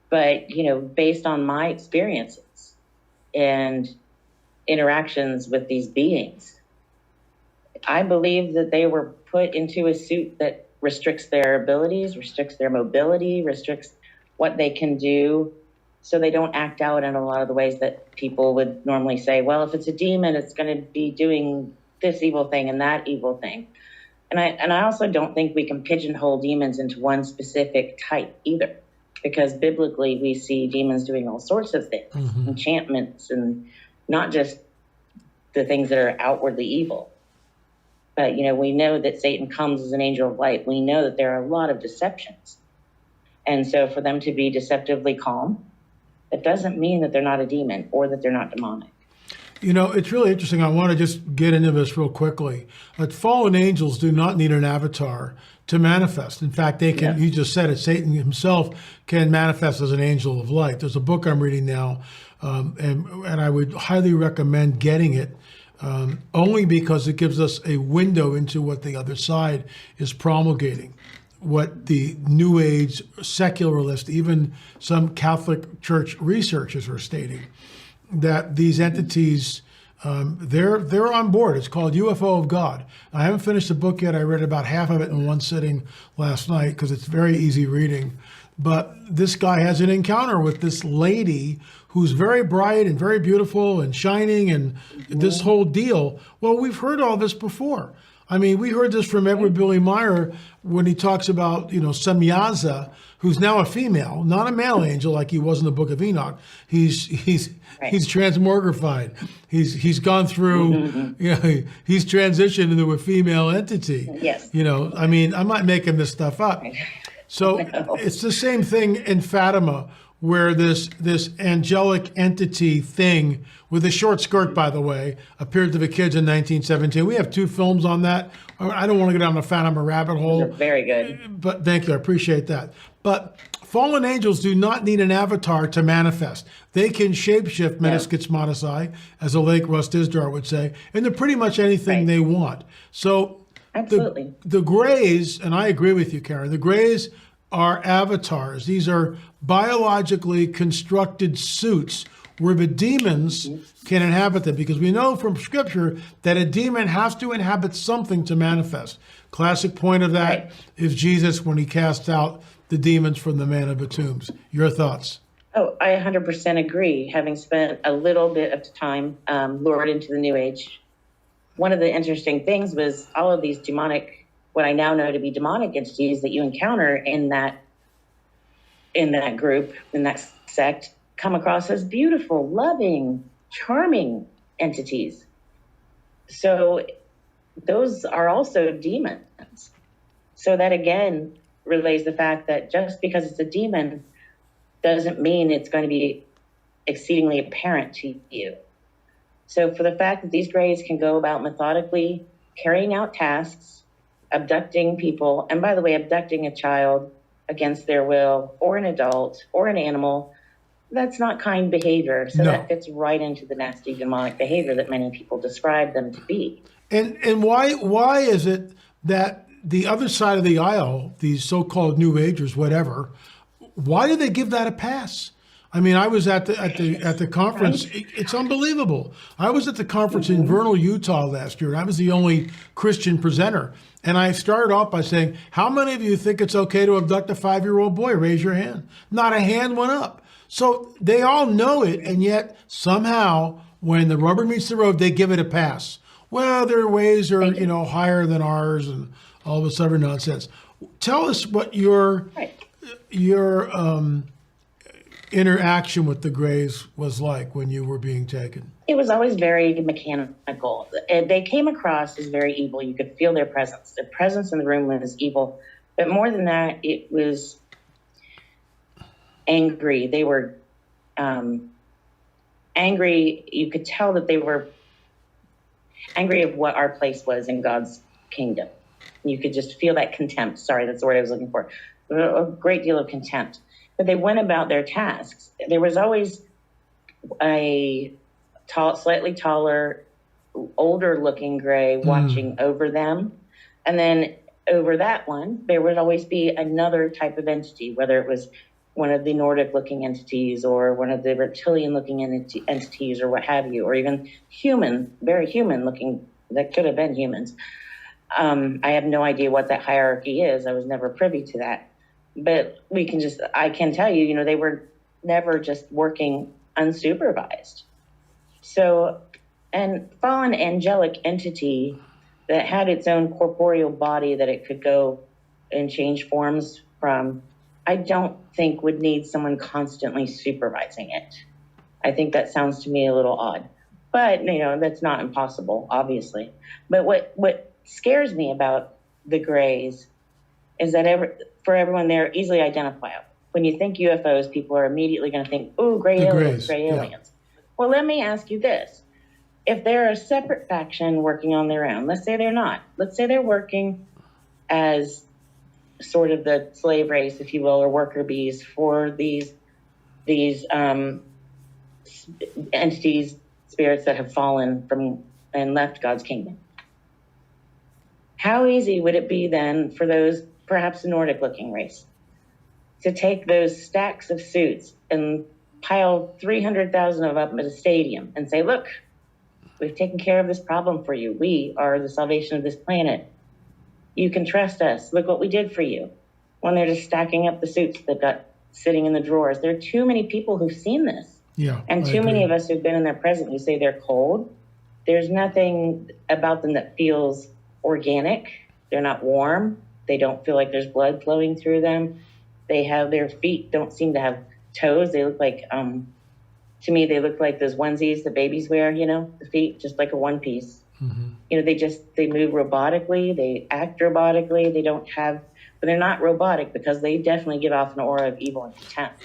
But, based on my experiences and interactions with these beings, I believe that they were put into a suit that restricts their abilities, restricts their mobility, restricts what they can do, so they don't act out in a lot of the ways that people would normally say, well, if it's a demon, it's going to be doing this evil thing and that evil thing. And I also don't think we can pigeonhole demons into one specific type either, because biblically we see demons doing all sorts of things, enchantments, and not just the things that are outwardly evil. But, we know that Satan comes as an angel of light. We know that there are a lot of deceptions. And so for them to be deceptively calm, that doesn't mean that they're not a demon or that they're not demonic. It's really interesting. I want to just get into this real quickly. But fallen angels do not need an avatar to manifest. In fact, they can, you just said it, Satan himself can manifest as an angel of light. There's a book I'm reading now, and I would highly recommend getting it, only because it gives us a window into what the other side is promulgating, what the New Age secularist, even some Catholic Church researchers are stating, that these entities, they're on board. It's called UFO of God. I haven't finished the book yet. I read about half of it in one sitting last night because it's very easy reading. But this guy has an encounter with this lady who's very bright and very beautiful and shining and this whole deal. Well, we've heard all this before. I mean, we heard this from Edward Billy Meyer when he talks about, Semyaza, who's now a female, not a male angel like he was in the Book of Enoch. He's transmogrified. He's gone through, he's transitioned into a female entity. Yes. I mean, I'm not making this stuff up. So it's the same thing in Fatima, where this angelic entity thing with a short skirt, by the way, appeared to the kids in 1917. We have 2 films on that. I don't want to go down the Fatima rabbit hole. They're very good. But thank you, I appreciate that. But fallen angels do not need an avatar to manifest. They can shapeshift meniscus monosi, as a Lake Russ Dizdar would say, into pretty much anything they want. So absolutely, the Greys, and I agree with you, Karen, the Greys are avatars. These are biologically constructed suits where the demons can inhabit them, because we know from Scripture that a demon has to inhabit something to manifest. Classic point of that is Jesus when he cast out the demons from the man of the tombs. Your thoughts? Oh, I 100% agree. Having spent a little bit of time lured into the New Age, one of the interesting things was all of these demonic, what I now know to be demonic entities that you encounter in that group, in that sect, come across as beautiful, loving, charming entities. So those are also demons. So that again relays the fact that just because it's a demon doesn't mean it's going to be exceedingly apparent to you. So for the fact that these Greys can go about methodically carrying out tasks, abducting people, and by the way, abducting a child against their will, or an adult, or an animal, that's not kind behavior. So that fits right into the nasty demonic behavior that many people describe them to be. And why is it that the other side of the aisle, these so-called New Agers, whatever, why do they give that a pass? I mean, I was at the conference. It's unbelievable. I was at the conference in Vernal, Utah last year, and I was the only Christian presenter. And I started off by saying, how many of you think it's okay to abduct a 5-year-old boy? Raise your hand. Not a hand went up. So they all know it, and yet somehow when the rubber meets the road, they give it a pass. Well, their ways are, higher than ours and all this other nonsense. Tell us what your interaction with the Greys was like when you were being taken. It was always very mechanical. They came across as very evil. You could feel their presence. Their presence in the room was evil. But more than that, it was angry. They were angry. You could tell that they were angry of what our place was in God's kingdom. You could just feel that contempt. Sorry, that's the word I was looking for. A great deal of contempt. But they went about their tasks. There was always a slightly taller, older-looking Grey watching over them. And then over that one, there would always be another type of entity, whether it was, one of the Nordic looking entities or one of the reptilian looking entities or what have you, or even human, very human looking, that could have been humans. I have no idea what that hierarchy is. I was never privy to that. But I can tell you, they were never just working unsupervised. So, and fallen angelic entity that had its own corporeal body that it could go and change forms from, I don't think would need someone constantly supervising it. I think that sounds to me a little odd. But, that's not impossible, obviously. But what scares me about the grays is that for everyone, they're easily identifiable. When you think UFOs, people are immediately going to think, "Ooh, gray aliens, gray aliens." Well, let me ask you this. If they're a separate faction working on their own, let's say they're not. Let's say they're working as sort of the slave race, if you will, or worker bees for these entities, spirits that have fallen from and left God's kingdom. How easy would it be then for those, perhaps a Nordic-looking race, to take those stacks of suits and pile 300,000 of them at a stadium and say, "Look, we've taken care of this problem for you. We are the salvation of this planet. You can trust us. Look what we did for you." When they're just stacking up the suits that got sitting in the drawers. There are too many people who've seen this. Yeah, and too many of us who've been in their presence who say they're cold. There's nothing about them that feels organic. They're not warm. They don't feel like there's blood flowing through them. Their feet don't seem to have toes. They look like, to me, they look like those onesies the babies wear, the feet, just like a one piece. Mm-hmm. They move robotically. They act robotically. But they're not robotic because they definitely give off an aura of evil and contempt.